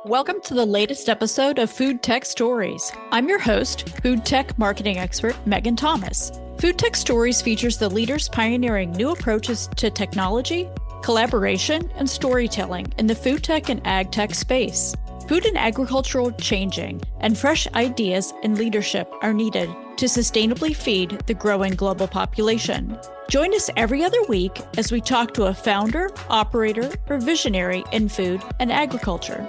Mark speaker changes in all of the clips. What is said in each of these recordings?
Speaker 1: Welcome to the latest episode of FoodTech Stories. I'm your host, FoodTech marketing expert Megan Thomas. FoodTech Stories features the leaders pioneering new approaches to technology, collaboration, and storytelling in the food tech and ag tech space. Food and agricultural changing, and fresh ideas and leadership are needed to sustainably feed the growing global population. Join us every other week as we talk to a founder, operator, or visionary in food and agriculture.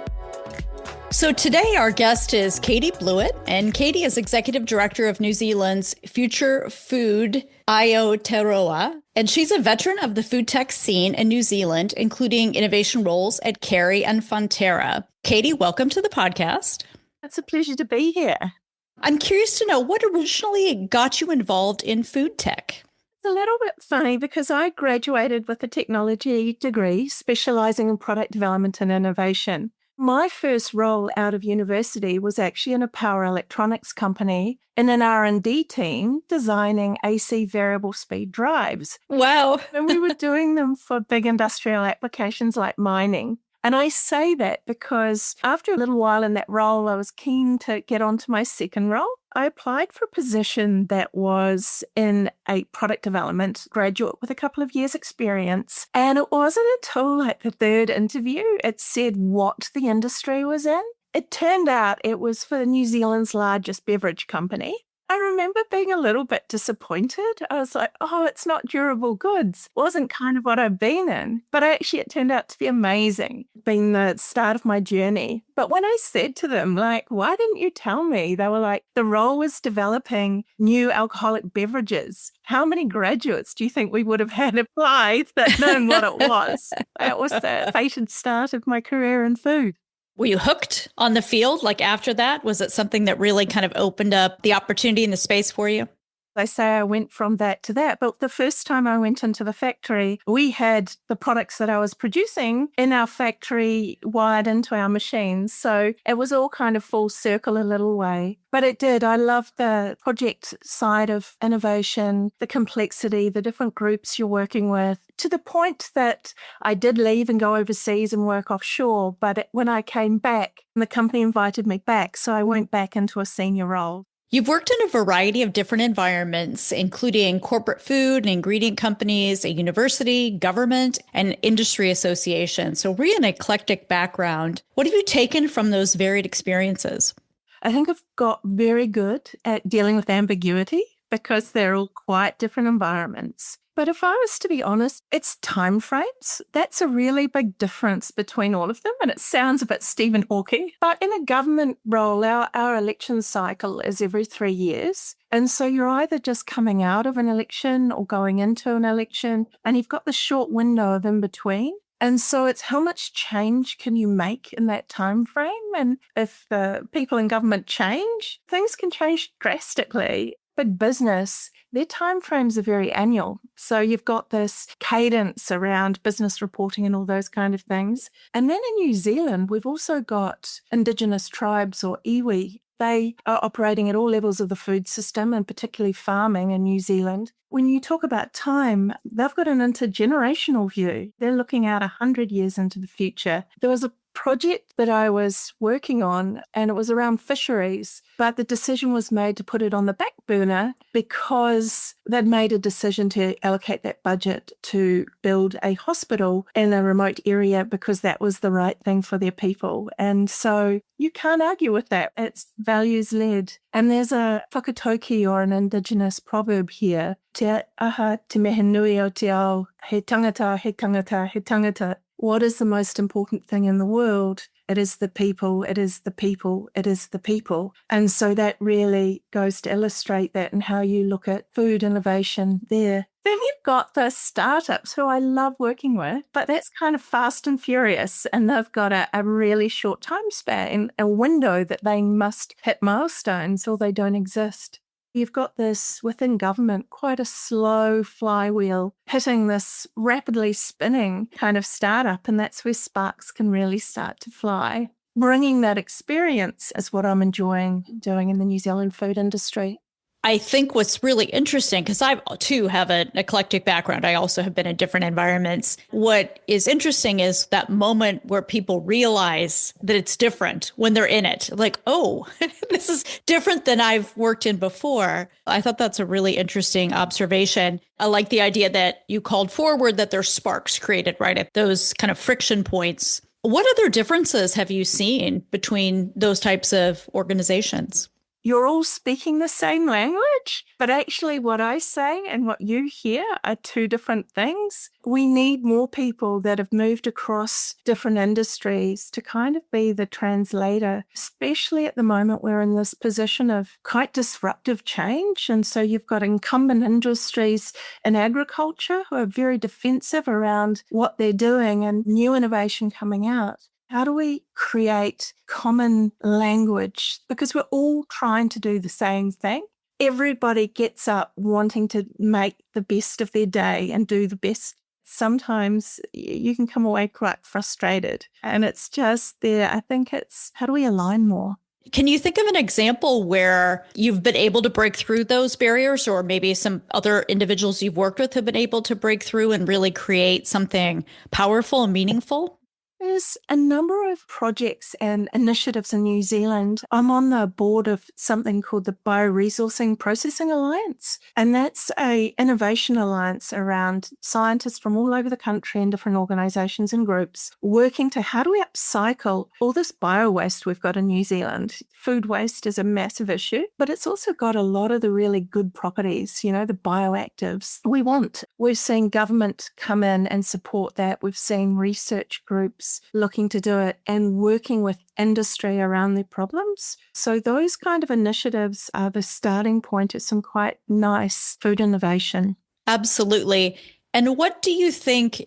Speaker 1: So today our guest is Katy Bluett, and Katy is Executive Director of New Zealand's Future Food Aotearoa, and she's a veteran of the food tech scene in New Zealand, including innovation roles at Kerry and Fonterra. Katy, welcome to the podcast.
Speaker 2: It's a pleasure to be here.
Speaker 1: I'm curious to know what originally got you involved in food tech.
Speaker 2: It's a little bit funny because I graduated with a technology degree specializing in product development and innovation. My first role out of university was actually in a power electronics company in an R&D team designing AC variable speed drives.
Speaker 1: Wow.
Speaker 2: And we were doing them for big industrial applications like mining. And I say that because after a little while in that role, I was keen to get onto my second role. I applied for a position that was in a product development graduate with a couple of years experience. And it wasn't until like the third interview, it said what the industry was in. It turned out it was for New Zealand's largest beverage company. I remember being a little bit disappointed. I was like, oh, it's not durable goods. Wasn't kind of what I've been in. But actually, it turned out to be amazing, being the start of my journey. But when I said to them, like, why didn't you tell me? They were like, the role was developing new alcoholic beverages. How many graduates do you think we would have had apply that known what it was? That was the fated start of my career in food.
Speaker 1: Were you hooked on the field? Like after that, was it something that really kind of opened up the opportunity in the space for you?
Speaker 2: They say I went from that to that. But the first time I went into the factory, we had the products that I was producing in our factory wired into our machines. So it was all kind of full circle a little way. But it did. I loved the project side of innovation, the complexity, the different groups you're working with, to the point that I did leave and go overseas and work offshore. But when I came back, the company invited me back. So I went back into a senior role.
Speaker 1: You've worked in a variety of different environments, including corporate food and ingredient companies, a university, government, and industry association. So really an eclectic background. What have you taken from those varied experiences?
Speaker 2: I think I've got very good at dealing with ambiguity because they're all quite different environments. But if I was to be honest, it's timeframes. That's a really big difference between all of them. And it sounds a bit Stephen Hawking. But in a government role, our election cycle is every 3 years. And so you're either just coming out of an election or going into an election, and you've got the short window of in between. And so it's how much change can you make in that time frame? And if the people in government change, things can change drastically. But business, their timeframes are very annual. So you've got this cadence around business reporting and all those kind of things. And then in New Zealand, we've also got Indigenous tribes or iwi. They are operating at all levels of the food system and particularly farming in New Zealand. When you talk about time, they've got an intergenerational view. They're looking out 100 years into the future. There was a project that I was working on, and it was around fisheries, but the decision was made to put it on the back burner because they'd made a decision to allocate that budget to build a hospital in a remote area because that was the right thing for their people. And so you can't argue with that. It's values-led. And there's a whakatoki or an Indigenous proverb here, te aha te mehe nui o te ao, he tangata, he tangata, he tangata. What is the most important thing in the world? It is the people, it is the people, it is the people. And so that really goes to illustrate that and how you look at food innovation there. Then you've got the startups who I love working with, but that's kind of fast and furious. And they've got a really short time span, a window that they must hit milestones or they don't exist. You've got this within government, quite a slow flywheel hitting this rapidly spinning kind of startup. And that's where sparks can really start to fly. Bringing that experience is what I'm enjoying doing in the New Zealand food industry.
Speaker 1: I think what's really interesting, because I too have an eclectic background, I also have been in different environments. What is interesting is that moment where people realize that it's different when they're in it. Like, oh, this is different than I've worked in before. I thought that's a really interesting observation. I like the idea that you called forward that there's sparks created right at those kind of friction points. What other differences have you seen between those types of organizations?
Speaker 2: You're all speaking the same language, but actually what I say and what you hear are two different things. We need more people that have moved across different industries to kind of be the translator, especially at the moment we're in this position of quite disruptive change. And so you've got incumbent industries in agriculture who are very defensive around what they're doing and new innovation coming out. How do we create common language? Because we're all trying to do the same thing. Everybody gets up wanting to make the best of their day and do the best. Sometimes you can come away quite frustrated. And it's just there. I think it's how do we align more?
Speaker 1: Can you think of an example where you've been able to break through those barriers, or maybe some other individuals you've worked with have been able to break through and really create something powerful and meaningful?
Speaker 2: There's a number of projects and initiatives in New Zealand. I'm on the board of something called the Bioresourcing Processing Alliance, and that's an innovation alliance around scientists from all over the country and different organisations and groups working to how do we upcycle all this bio-waste we've got in New Zealand. Food waste is a massive issue, but it's also got a lot of the really good properties, the bioactives we want. We've seen government come in and support that. We've seen research groups looking to do it and working with industry around their problems. So those kind of initiatives are the starting point of some quite nice food innovation.
Speaker 1: Absolutely. And what do you think,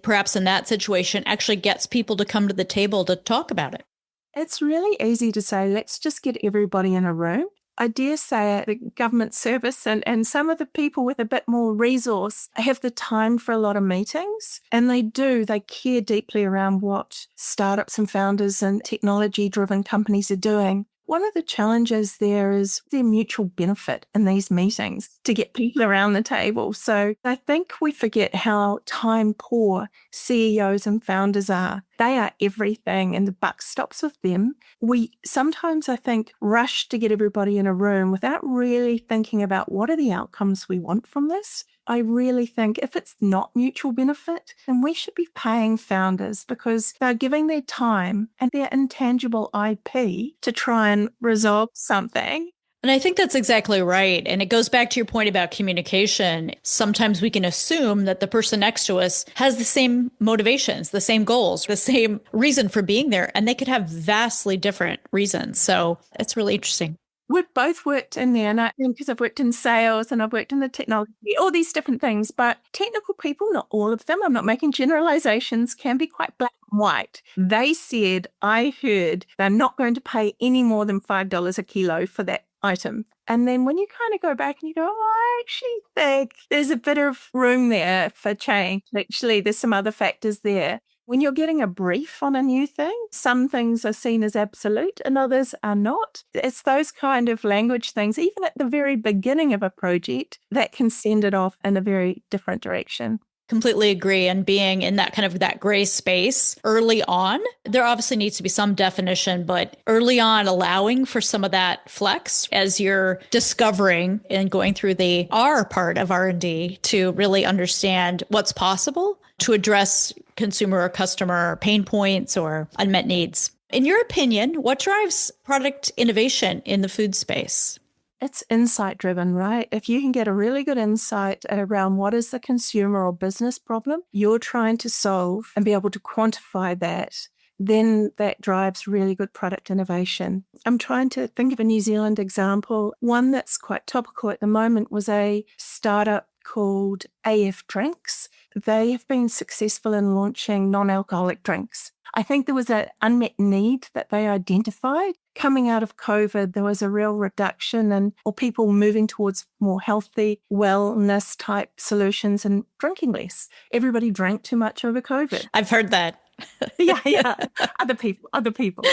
Speaker 1: perhaps in that situation, actually gets people to come to the table to talk about it?
Speaker 2: It's really easy to say, let's just get everybody in a room. I dare say the government service and some of the people with a bit more resource have the time for a lot of meetings, and they care deeply around what startups and founders and technology-driven companies are doing. One of the challenges there is the mutual benefit in these meetings to get people around the table. So I think we forget how time poor CEOs and founders are. They are everything and the buck stops with them. We sometimes, I think, rush to get everybody in a room without really thinking about what are the outcomes we want from this. I really think if it's not mutual benefit, then we should be paying founders because they're giving their time and their intangible IP to try and resolve something.
Speaker 1: And I think that's exactly right. And it goes back to your point about communication. Sometimes we can assume that the person next to us has the same motivations, the same goals, the same reason for being there, and they could have vastly different reasons. So it's really interesting.
Speaker 2: We've both worked in there, and because I've worked in sales and I've worked in the technology, all these different things. But technical people, not all of them, I'm not making generalizations, can be quite black and white. They said, I heard they're not going to pay any more than $5 a kilo for that item. And then when you kind of go back and you go, I actually think there's a bit of room there for change. Actually, there's some other factors there. When you're getting a brief on a new thing, some things are seen as absolute and others are not. It's those kind of language things, even at the very beginning of a project, that can send it off in a very different direction.
Speaker 1: Completely agree. And being in that kind of that gray space early on, there obviously needs to be some definition, but early on allowing for some of that flex as you're discovering and going through the R part of R&D to really understand what's possible to address consumer or customer pain points or unmet needs. In your opinion, what drives product innovation in the food space?
Speaker 2: It's insight driven, right? If you can get a really good insight around what is the consumer or business problem you're trying to solve and be able to quantify that, then that drives really good product innovation. I'm trying to think of a New Zealand example. One that's quite topical at the moment was a startup called AF Drinks. They have been successful in launching non-alcoholic drinks. I think there was an unmet need that they identified. Coming out of COVID, there was a real reduction in or people moving towards more healthy wellness type solutions and drinking less. Everybody drank too much over COVID.
Speaker 1: I've heard that.
Speaker 2: Yeah. Other people.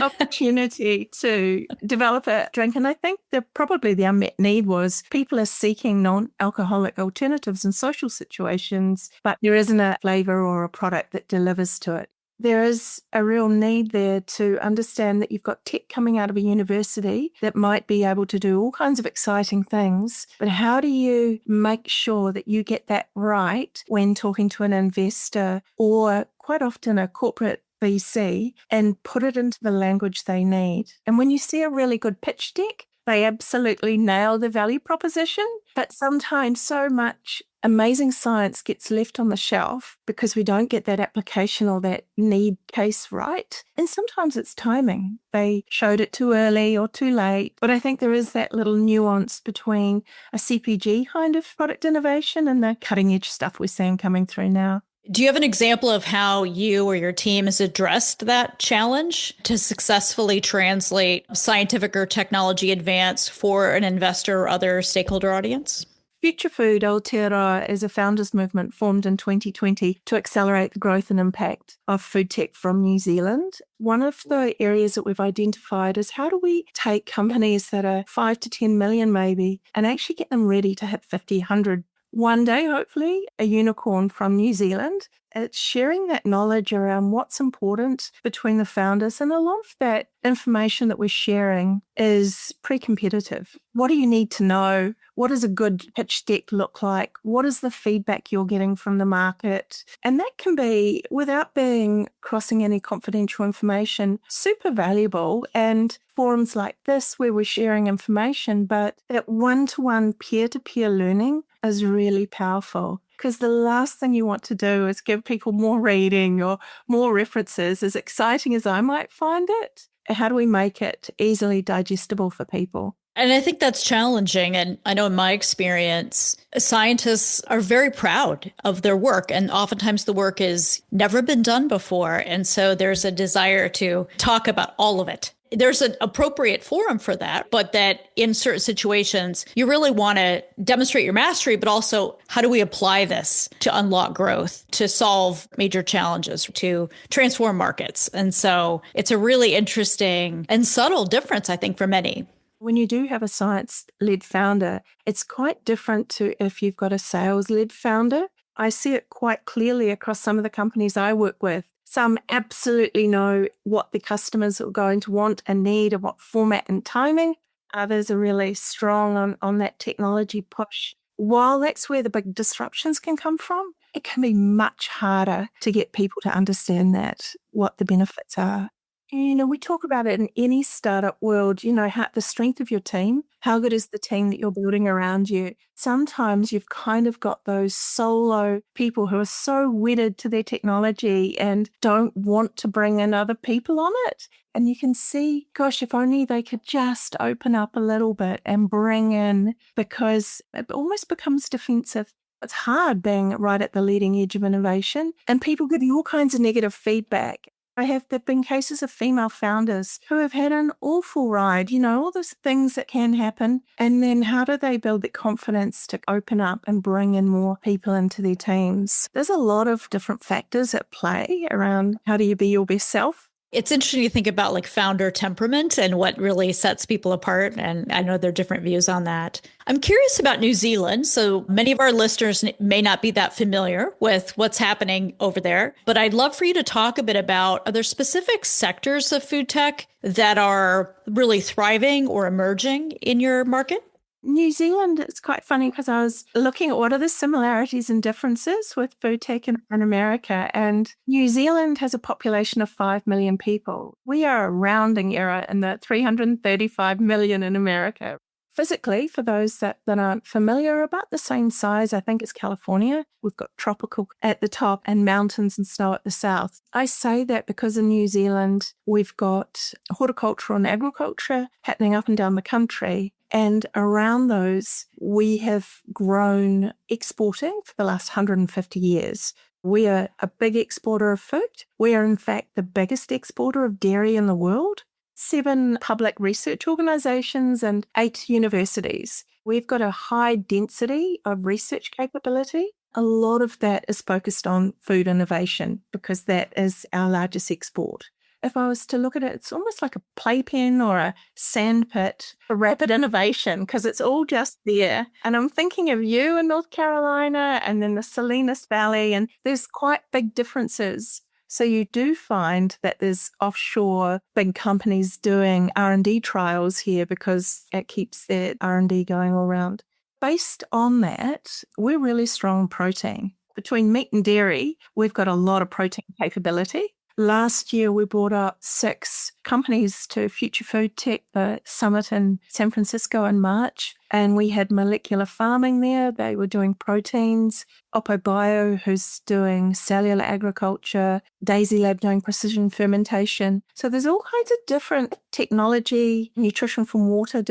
Speaker 2: Opportunity to develop a drink. And I think that probably the unmet need was people are seeking non-alcoholic alternatives in social situations, but there isn't a flavor or a product that delivers to it. There is a real need there to understand that you've got tech coming out of a university that might be able to do all kinds of exciting things, but how do you make sure that you get that right when talking to an investor or quite often a corporate VC and put it into the language they need? And when you see a really good pitch deck, they absolutely nail the value proposition, but sometimes so much amazing science gets left on the shelf because we don't get that application or that need case right. And sometimes it's timing. They showed it too early or too late. But I think there is that little nuance between a CPG kind of product innovation and the cutting edge stuff we're seeing coming through now.
Speaker 1: Do you have an example of how you or your team has addressed that challenge to successfully translate scientific or technology advance for an investor or other stakeholder audience?
Speaker 2: Future Food Aotearoa is a founders movement formed in 2020 to accelerate the growth and impact of food tech from New Zealand. One of the areas that we've identified is how do we take companies that are 5 to 10 million maybe and actually get them ready to hit 50, 100. One day, hopefully, a unicorn from New Zealand. It's sharing that knowledge around what's important between the founders. And a lot of that information that we're sharing is pre-competitive. What do you need to know? What does a good pitch deck look like? What is the feedback you're getting from the market? And that can be, without being crossing any confidential information, super valuable. And forums like this where we're sharing information, but that one-to-one peer-to-peer learning is really powerful, because the last thing you want to do is give people more reading or more references. As exciting as I might find it, how do we make it easily digestible for people?
Speaker 1: And I think that's challenging. And I know in my experience, scientists are very proud of their work. And oftentimes the work has never been done before. And so there's a desire to talk about all of it. There's an appropriate forum for that, but that in certain situations, you really want to demonstrate your mastery, but also how do we apply this to unlock growth, to solve major challenges, to transform markets? And so it's a really interesting and subtle difference, I think, for many.
Speaker 2: When you do have a science-led founder, it's quite different to if you've got a sales-led founder. I see it quite clearly across some of the companies I work with. Some absolutely know what the customers are going to want and need and what format and timing. Others are really strong on that technology push. While that's where the big disruptions can come from, it can be much harder to get people to understand that, what the benefits are. We talk about it in any startup world, how the strength of your team, how good is the team that you're building around you. Sometimes you've kind of got those solo people who are so wedded to their technology and don't want to bring in other people on it. And you can see, gosh, if only they could just open up a little bit and bring in, because it almost becomes defensive. It's hard being right at the leading edge of innovation and people give you all kinds of negative feedback. There've been cases of female founders who have had an awful ride, all those things that can happen. And then how do they build the confidence to open up and bring in more people into their teams? There's a lot of different factors at play around how do you be your best self.
Speaker 1: It's interesting to think about like founder temperament and what really sets people apart. And I know there are different views on that. I'm curious about New Zealand. So many of our listeners may not be that familiar with what's happening over there, but I'd love for you to talk a bit about, are there specific sectors of food tech that are really thriving or emerging in your market?
Speaker 2: New Zealand, it's quite funny because I was looking at what are the similarities and differences with food tech in America. And New Zealand has a population of 5 million people. We are a rounding error in the 335 million in America. Physically, for those that aren't familiar, about the same size, I think, as California. We've got tropical at the top and mountains and snow at the south. I say that because in New Zealand, we've got horticulture and agriculture happening up and down the country. And around those, we have grown exporting for the last 150 years. We are a big exporter of food. We are, in fact, the biggest exporter of dairy in the world. 7 public research organisations and 8 universities. We've got a high density of research capability. a lot of that is focused on food innovation because that is our largest export. If I was to look at it, it's almost like a playpen or a sandpit for rapid innovation because it's all just there. And I'm thinking of you in North Carolina and then the Salinas Valley, and there's quite big differences. So you do find that there's offshore big companies doing R&D trials here because it keeps that R&D going all around. Based on that, we're really strong in protein. Between meat and dairy, we've got a lot of protein capability. Last year, we brought up 6 companies to Future FoodTech, the summit in San Francisco in March, and we had molecular farming there. They were doing proteins. Oppo Bio, who's doing cellular agriculture, Daisy Lab doing precision fermentation. So there's all kinds of different technology, nutrition from water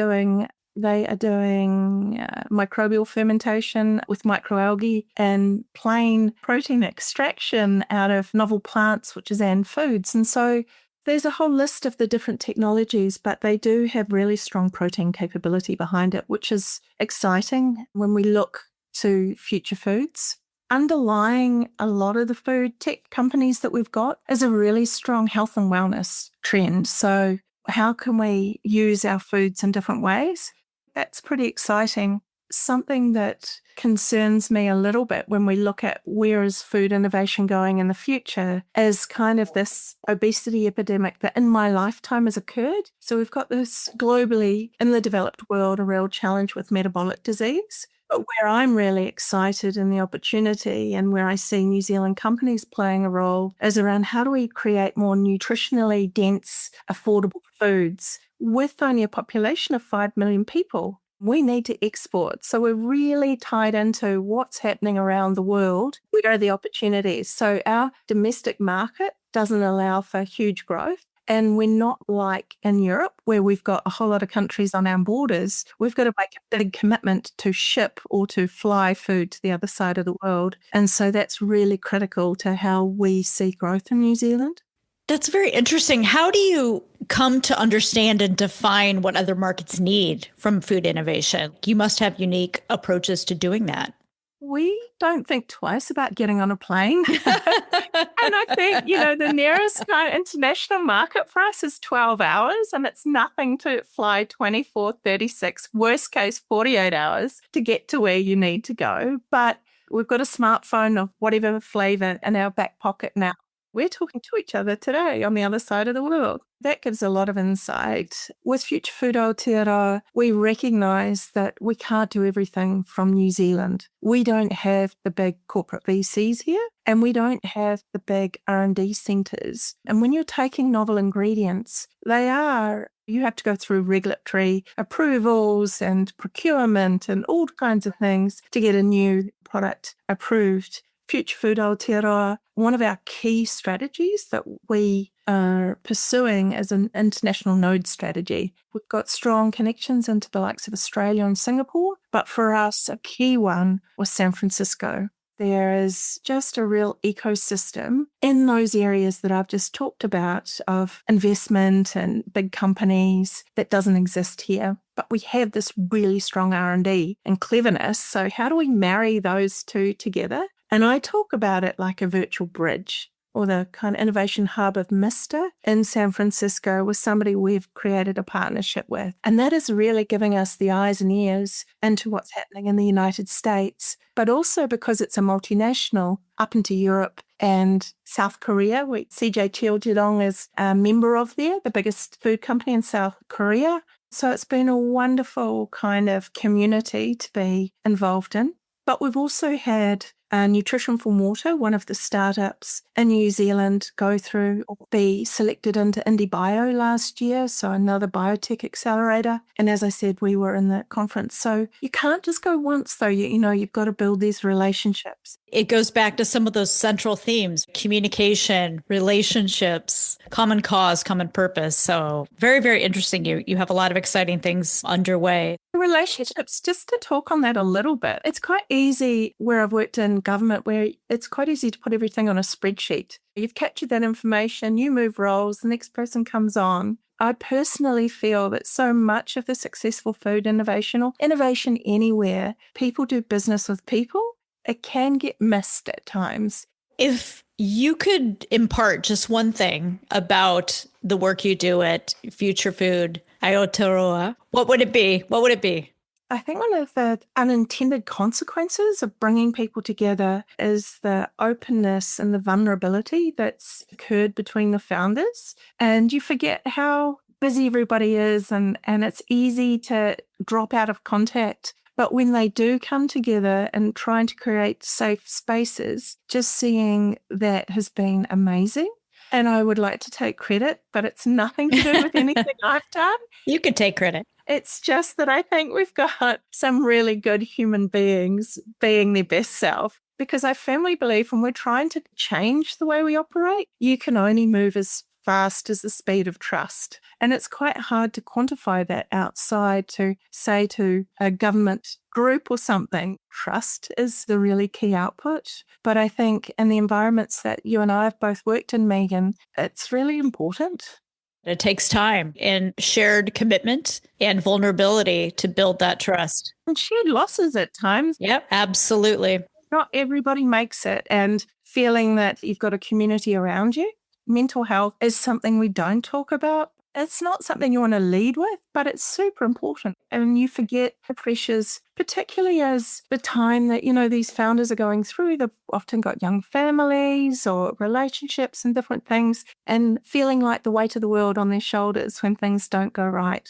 Speaker 2: They are doing microbial fermentation with microalgae and plain protein extraction out of novel plants, which is Ant Foods. And so there's a whole list of the different technologies, but they do have really strong protein capability behind it, which is exciting when we look to future foods. Underlying a lot of the food tech companies that we've got is a really strong health and wellness trend. So how can we use our foods in different ways? That's pretty exciting. Something that concerns me a little bit when we look at where is food innovation going in the future is kind of this obesity epidemic that in my lifetime has occurred. So we've got this globally in the developed world, a real challenge with metabolic disease. But where I'm really excited in the opportunity and where I see New Zealand companies playing a role is around how do we create more nutritionally dense, affordable foods with only a population of 5 million people. We need to export. So we're really tied into what's happening around the world. Where are the opportunities? So our domestic market doesn't allow for huge growth. And we're not like in Europe where we've got a whole lot of countries on our borders. We've got to make a big commitment to ship or to fly food to the other side of the world. And so that's really critical to how we see growth in New Zealand.
Speaker 1: That's very interesting. How do you come to understand and define what other markets need from food innovation? You must have unique approaches to doing that.
Speaker 2: We don't think twice about getting on a plane. And I think, the nearest international market for us is 12 hours, and it's nothing to fly 24, 36, worst case 48 hours to get to where you need to go. But we've got a smartphone of whatever flavor in our back pocket now. We're talking to each other today on the other side of the world. That gives a lot of insight. With Future Food Aotearoa, we recognise that we can't do everything from New Zealand. We don't have the big corporate VCs here, and we don't have the big R&D centres. And when you're taking novel ingredients, you have to go through regulatory approvals and procurement and all kinds of things to get a new product approved. Future Food Aotearoa, one of our key strategies that we are pursuing is an international node strategy. We've got strong connections into the likes of Australia and Singapore, but for us, a key one was San Francisco. There is just a real ecosystem in those areas that I've just talked about of investment and big companies that doesn't exist here. But we have this really strong R&D and cleverness. So how do we marry those two together? And I talk about it like a virtual bridge or the kind of innovation hub of Mister in San Francisco with somebody we've created a partnership with. And that is really giving us the eyes and ears into what's happening in the United States, but also because it's a multinational up into Europe and South Korea. CJ Cheiljedong is a member of there, the biggest food company in South Korea. So it's been a wonderful kind of community to be involved in. But we've also had Nutrition from Water, one of the startups in New Zealand, go through or be selected into IndieBio last year, so another biotech accelerator. And as I said, we were in the conference. So you can't just go once, though. You've got to build these relationships.
Speaker 1: It goes back to some of those central themes: communication, relationships, common cause, common purpose. So very, very interesting. You have a lot of exciting things underway.
Speaker 2: Relationships, just to talk on that a little bit, it's quite easy where I've worked in government, where it's quite easy to put everything on a spreadsheet. You've captured that information, you move roles, the next person comes on. I personally feel that so much of the successful food innovation or innovation anywhere, people do business with people. it can get missed at times.
Speaker 1: If you could impart just one thing about the work you do at Future Food Aotearoa, what would it be? What would it be?
Speaker 2: I think one of the unintended consequences of bringing people together is the openness and the vulnerability that's occurred between the founders. And you forget how busy everybody is, and it's easy to drop out of contact. But when they do come together and trying to create safe spaces, just seeing that has been amazing. And I would like to take credit, but it's nothing to do with anything I've done.
Speaker 1: You could take credit.
Speaker 2: It's just that I think we've got some really good human beings being their best self, because I firmly believe when we're trying to change the way we operate, you can only move as fast as the speed of trust. And it's quite hard to quantify that outside to say to a government group or something. Trust is the really key output. But I think in the environments that you and I have both worked in, Megan, it's really important.
Speaker 1: It takes time and shared commitment and vulnerability to build that trust.
Speaker 2: And shared losses at times.
Speaker 1: Yep, absolutely.
Speaker 2: Not everybody makes it. And feeling that you've got a community around you. Mental health is something we don't talk about. It's not something you want to lead with, but it's super important. And you forget the pressures, particularly as the time that, these founders are going through. They've often got young families or relationships and different things, and feeling like the weight of the world on their shoulders when things don't go right.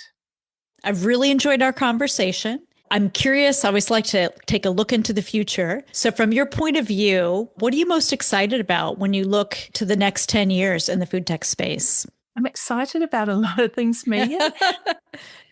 Speaker 1: I've really enjoyed our conversation. I'm curious. I always like to take a look into the future. So from your point of view, what are you most excited about when you look to the next 10 years in the food tech space?
Speaker 2: I'm excited about a lot of things, Megan.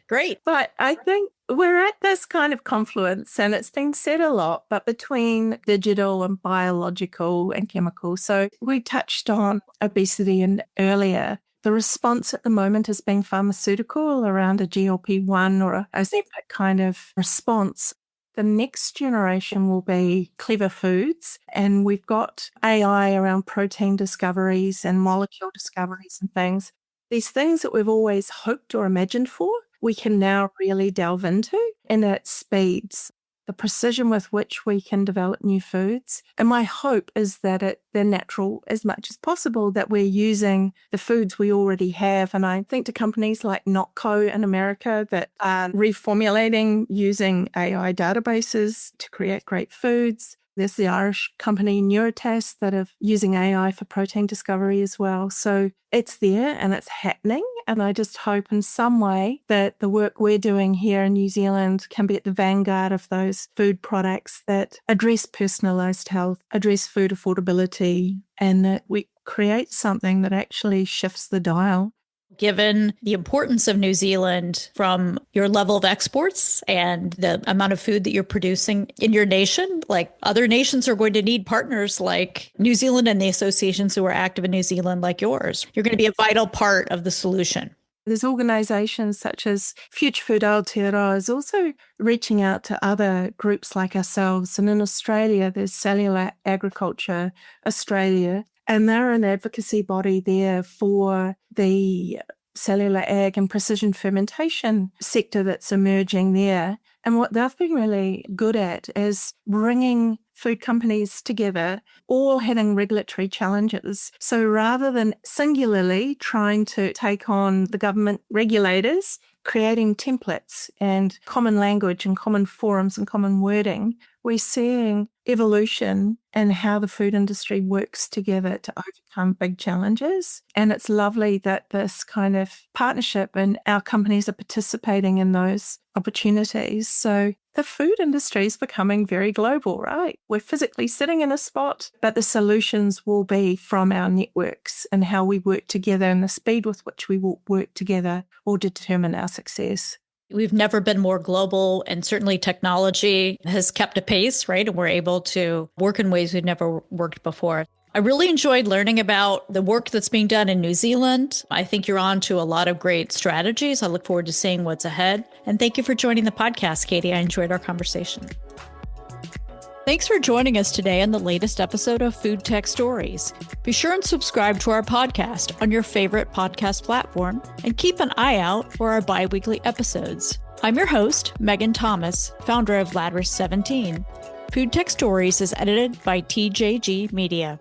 Speaker 1: Great.
Speaker 2: But I think we're at this kind of confluence, and it's been said a lot, but between digital and biological and chemical. So we touched on obesity and earlier. The response at the moment has been pharmaceutical around a GLP-1 or a Ozempic kind of response. The next generation will be clever foods, and we've got AI around protein discoveries and molecule discoveries and things. These things that we've always hoped or imagined for, we can now really delve into, and at speeds. The precision with which we can develop new foods. And my hope is that they're natural as much as possible, that we're using the foods we already have. And I think to companies like Notco in America that are reformulating using AI databases to create great foods. There's the Irish company Neurotas that are using AI for protein discovery as well. So it's there and it's happening. And I just hope in some way that the work we're doing here in New Zealand can be at the vanguard of those food products that address personalised health, address food affordability, and that we create something that actually shifts the dial.
Speaker 1: Given the importance of New Zealand from your level of exports and the amount of food that you're producing in your nation, like other nations are going to need partners like New Zealand and the associations who are active in New Zealand like yours. You're going to be a vital part of the solution.
Speaker 2: There's organisations such as Future Food Aotearoa is also reaching out to other groups like ourselves. And in Australia, there's Cellular Agriculture Australia, and they're an advocacy body there for the cellular ag and precision fermentation sector that's emerging there. And what they've been really good at is bringing food companies together, all having regulatory challenges. So rather than singularly trying to take on the government regulators, creating templates and common language and common forums and common wording, we're seeing evolution and how the food industry works together to overcome big challenges. And it's lovely that this kind of partnership and our companies are participating in those opportunities. So the food industry is becoming very global, right? We're physically sitting in a spot, but the solutions will be from our networks, and how we work together and the speed with which we will work together will determine our success.
Speaker 1: We've never been more global, and certainly technology has kept a pace, right? And we're able to work in ways we've never worked before. I really enjoyed learning about the work that's being done in New Zealand. I think you're on to a lot of great strategies. I look forward to seeing what's ahead. And thank you for joining the podcast, Katy. I enjoyed our conversation. Thanks for joining us today on the latest episode of Food Tech Stories. Be sure and subscribe to our podcast on your favorite podcast platform, and keep an eye out for our bi-weekly episodes. I'm your host, Megan Thomas, founder of Ladder 17. FoodTech Stories is edited by TJG Media.